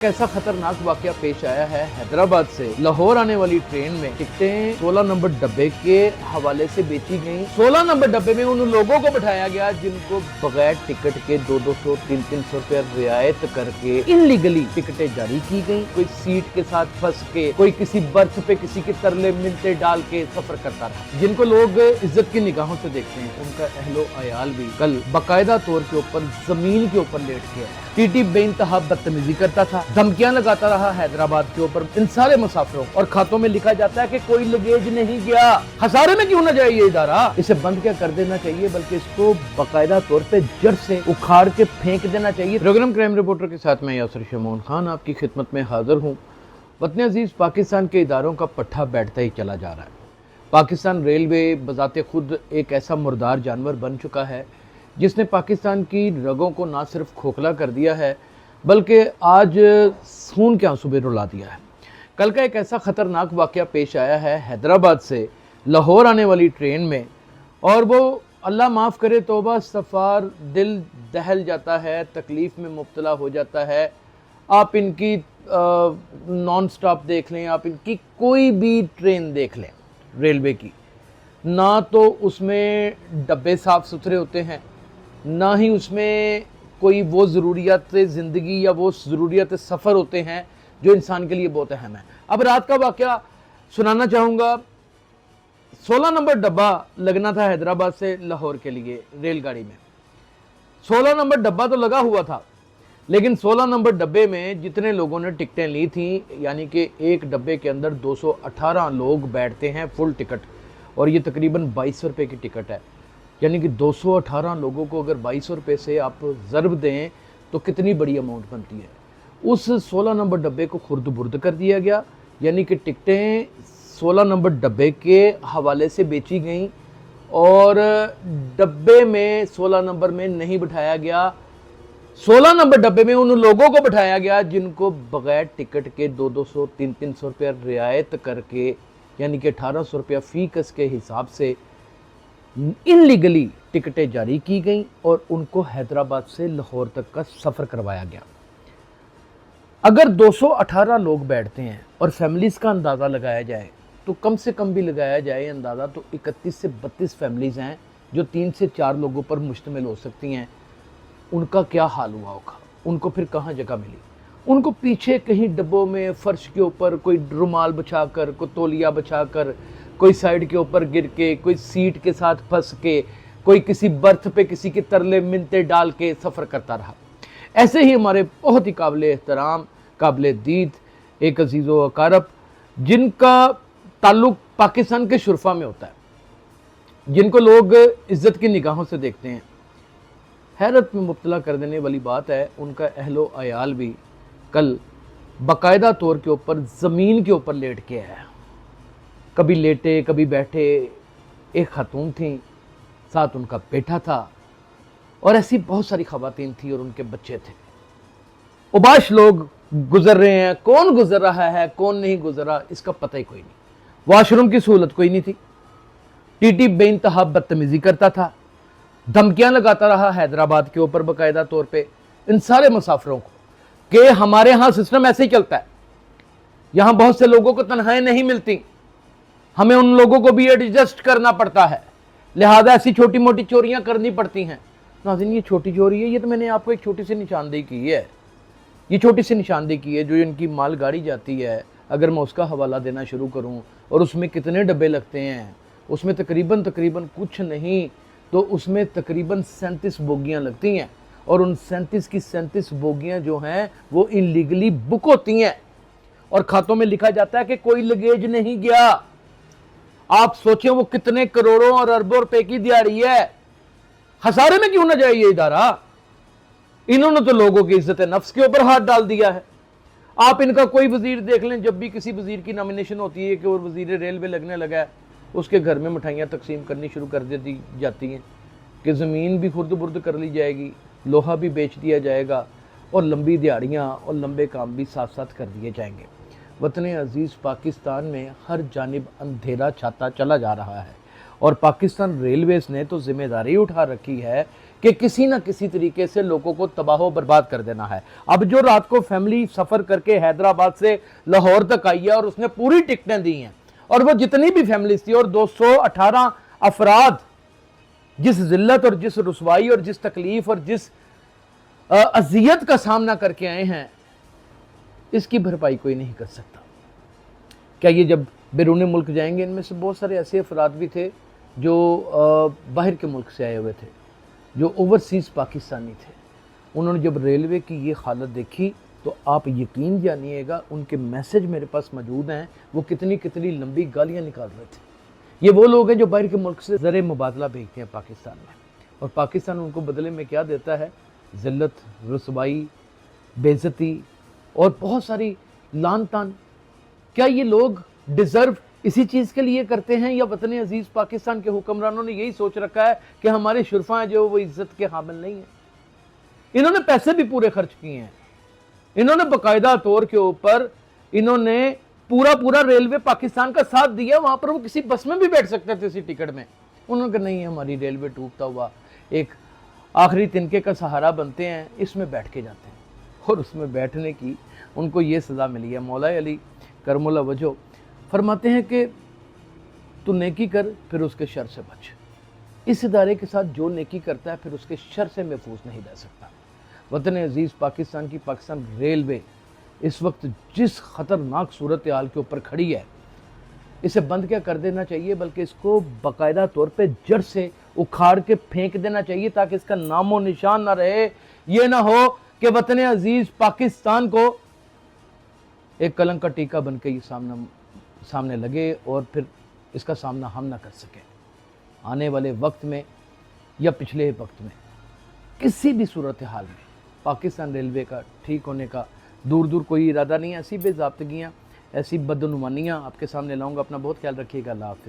ऐसा खतरनाक वाकया पेश आया है। हैदराबाद से लाहौर आने वाली ट्रेन में टिकटें 16 नंबर डब्बे के हवाले से बेची गईं। 16 नंबर डब्बे में उन लोगों को बैठाया गया जिनको बगैर टिकट के 200 300 रुपया रियायत करके इनलीगली टिकटें जारी की गईं। कोई सीट के साथ फंस के, कोई किसी बर्थ पे किसी के तरले मिलते डाल के सफर करता रहा। जिनको लोग इज्जत की निगाहों से देखते हैं उनका अहलो अयाल भी कल बाकायदा तौर के ऊपर जमीन के ऊपर लेट के टीटी बेइंतहा बदतमीजी करता था, धमकियां लगाता रहा हैदराबाद के ऊपर इन सारे मुसाफिरों, और खातों में लिखा जाता है कि कोई लगेज नहीं गया। खसारे में क्यों ना जाए ये इदारा, इसे बंद क्या कर देना चाहिए, बल्कि इसको बाकायदा तौर पे जड़ से उखाड़ के फेंक देना चाहिए। प्रोग्राम क्राइम रिपोर्टर के साथ मैं यासर शमून खान आपकी खिदमत में हाजिर हूँ। वतन अजीज, पाकिस्तान के इदारों का पट्टा बैठता ही चला जा रहा है। पाकिस्तान रेलवे बजाते खुद एक ऐसा मुर्दार जानवर बन चुका है जिसने पाकिस्तान की रगों को ना सिर्फ खोखला कर दिया है बल्कि आज खून के आंसू भी रुला दिया है। कल का एक ऐसा ख़तरनाक वाक़या पेश आया है हैदराबाद से लाहौर आने वाली ट्रेन में, और वो अल्लाह माफ़ करे तौबा सफ़ार दिल दहल जाता है, तकलीफ़ में मुब्तला हो जाता है। आप इनकी नॉन स्टॉप देख लें, आप इनकी कोई भी ट्रेन देख लें रेलवे की, ना तो उसमें डब्बे साफ़ सुथरे होते हैं, ना ही उसमें कोई वो ज़रूरियात ज़िंदगी या वो ज़रूरियात सफ़र होते हैं जो इंसान के लिए बहुत अहम है। अब रात का वाक़या सुनाना चाहूँगा। 16 नंबर डब्बा लगना था हैदराबाद से लाहौर के लिए रेलगाड़ी में। 16 नंबर डब्बा तो लगा हुआ था, लेकिन 16 नंबर डब्बे में जितने लोगों ने टिकटें ली थी, यानी कि एक डब्बे के अंदर 218 लोग बैठते हैं फुल टिकट, और ये तकरीबन 2200 रुपये की टिकट है। यानी कि 218 लोगों को अगर 2200 रुपये से आप ज़रब दें तो कितनी बड़ी अमाउंट बनती है। उस 16 नंबर डब्बे को खुर्द बुर्द कर दिया गया, यानी कि टिकटें 16 नंबर डब्बे के हवाले से बेची गईं और डब्बे में 16 नंबर में नहीं बिठाया गया। 16 नंबर डब्बे में उन लोगों को बिठाया गया जिनको बगैर टिकट के 200 300 रुपया रियायत करके, यानी कि 1800 रुपया फ़ी कस के हिसाब से इनलीगली टिकटें जारी की गईं और उनको हैदराबाद से लाहौर तक का सफ़र करवाया गया। अगर 218 लोग बैठते हैं और फैमिलीज़ का अंदाज़ा लगाया जाए तो कम से कम भी लगाया जाए अंदाज़ा तो 31 से 32 फैमिलीज़ हैं जो 3 से 4 लोगों पर मुश्तमिल हो सकती हैं। उनका क्या हाल हुआ होगा, उनको फिर कहाँ जगह मिली। उनको पीछे कहीं डब्बों में फ़र्श के ऊपर कोई रुमाल बिछा कर, कोई तौलिया बिछा कर, कोई साइड के ऊपर गिर के, कोई सीट के साथ फंस के, कोई किसी बर्थ पे किसी के तरले मिनते डाल के सफ़र करता रहा। ऐसे ही हमारे बहुत ही काबिल एहतराम, काबिल दीद एक अजीज़ व अकारब जिनका ताल्लुक़ पाकिस्तान के शुरफा में होता है, जिनको लोग इज़्ज़त की निगाहों से देखते हैं, हैरत में मुब्तला कर देने वाली बात है, उनका अहलो अयाल भी कल बाकायदा तौर के ऊपर ज़मीन के ऊपर लेट के आया। कभी लेटे कभी बैठे। एक खातून थी, साथ उनका बेटा था, और ऐसी बहुत सारी ख़वातीन थी और उनके बच्चे थे। उबाश लोग गुजर रहे हैं, कौन गुजर रहा है कौन नहीं गुजर रहा इसका पता ही कोई नहीं। वाशरूम की सहूलत कोई नहीं थी। टीटी बेइंतहा बदतमीजी करता था, धमकियां लगाता रहा हैदराबाद के ऊपर बाकायदा तौर पे इन सारे मुसाफिरों को कि हमारे यहाँ सिस्टम ऐसे ही चलता है, यहाँ बहुत से लोगों को तनख्वाहें नहीं मिलती, हमें उन लोगों को भी एडजस्ट करना पड़ता है, लिहाजा ऐसी छोटी मोटी चोरियां करनी पड़ती हैं। नाज़रीन, ये छोटी चोरी है, ये तो मैंने आपको एक छोटी सी निशानदेही की है, ये छोटी सी निशानदेही की है। जो इनकी माल गाड़ी जाती है, अगर मैं उसका हवाला देना शुरू करूं और उसमें कितने डब्बे लगते हैं, उसमें तकरीबन कुछ नहीं तो उसमें तकरीबन 37 बोगियाँ लगती हैं, और उन 37 की 37 बोगियाँ जो हैं वो इनलीगली बुक होती हैं और खातों में लिखा जाता है कि कोई लगेज नहीं गया। आप सोचें वो कितने करोड़ों और अरबों रुपए की दिहाड़ी है। खसारे में क्यों ना जाए ये इदारा। इन्होंने तो लोगों की इज्जत नफ्स के ऊपर हाथ डाल दिया है। आप इनका कोई वजीर देख लें, जब भी किसी वजीर की नॉमिनेशन होती है कि वो वजीर रेलवे लगने लगा है, उसके घर में मिठाइयाँ तकसीम करनी शुरू कर दी जाती हैं कि ज़मीन भी खुर्द बुर्द कर ली जाएगी, लोहा भी बेच दिया जाएगा, और लंबी दिहाड़ियाँ और लंबे काम भी साथ साथ कर दिए जाएंगे। वतन अजीज़, पाकिस्तान में हर जानिब अंधेरा छाता चला जा रहा है, اور پاکستان ریلویز نے تو ذمہ داری اٹھا رکھی ہے کہ کسی نہ کسی طریقے سے لوگوں کو تباہ و برباد کر دینا ہے۔ اب جو رات کو فیملی سفر کر کے حیدرآباد سے لاہور تک آئی ہے اور اس نے پوری ٹکٹیں دی ہیں، اور وہ جتنی بھی فیملیز تھی اور 218 افراد جس ذلت اور جس رسوائی اور جس تکلیف اور جس اذیت کا سامنا کر کے آئے ہیں، اس کی بھرپائی کوئی نہیں کر سکتا۔ کیا یہ جب بیرون ملک جائیں گے؟ ان میں سے بہت سارے ایسے افراد بھی تھے جو باہر کے ملک سے آئے ہوئے تھے، جو اوورسیز پاکستانی تھے۔ انہوں نے جب ریلوے کی یہ حالت دیکھی تو آپ یقین جانیے گا، ان کے میسج میرے پاس موجود ہیں، وہ کتنی کتنی لمبی گالیاں نکال رہے تھے۔ یہ وہ لوگ ہیں جو باہر کے ملک سے زر مبادلہ بھیجتے ہیں پاکستان میں، اور پاکستان ان کو بدلے میں کیا دیتا ہے؟ ذلت، رسوائی، بے عزتی اور بہت ساری لان تان۔ کیا یہ لوگ ڈیزرو اسی چیز کے لیے کرتے ہیں، یا وطن عزیز پاکستان کے حکمرانوں نے یہی سوچ رکھا ہے کہ ہمارے شرفاء ہیں جو وہ عزت کے حامل نہیں ہیں؟ انہوں نے پیسے بھی پورے خرچ کیے ہیں، انہوں نے باقاعدہ طور کے اوپر انہوں نے پورا ریلوے پاکستان کا ساتھ دیا، وہاں پر وہ کسی بس میں بھی بیٹھ سکتے تھے اسی ٹکٹ میں۔ انہوں نے کہا نہیں، ہماری ریلوے ٹوٹتا ہوا ایک آخری تنکے کا سہارا بنتے ہیں، اس میں بیٹھ کے جاتے ہیں، اور اس میں بیٹھنے کی ان کو یہ سزا ملی ہے۔ مولا علی کرم اللہ وجہ فرماتے ہیں کہ تو نیکی کر، پھر اس کے شر سے بچ۔ اس ادارے کے ساتھ جو نیکی کرتا ہے پھر اس کے شر سے محفوظ نہیں رہ سکتا۔ وطن عزیز پاکستان کی پاکستان ریلوے اس وقت جس خطرناک صورتحال کے اوپر کھڑی ہے، اسے بند کیا کر دینا چاہیے، بلکہ اس کو باقاعدہ طور پہ جڑ سے اکھاڑ کے پھینک دینا چاہیے، تاکہ اس کا نام و نشان نہ رہے۔ یہ نہ ہو کہ وطن عزیز پاکستان کو ایک کلنک کا ٹیکہ بن کے یہ سامنے لگے اور پھر اس کا سامنا ہم نہ کر سکیں۔ آنے والے وقت میں یا پچھلے وقت میں کسی بھی صورتحال میں پاکستان ریلوے کا ٹھیک ہونے کا دور کوئی ارادہ نہیں ہے۔ ایسی بے ضابطگیاں، ایسی بدعنوانیاں آپ کے سامنے لاؤں گا۔ اپنا بہت خیال رکھیے گا۔ اللہ حافظ۔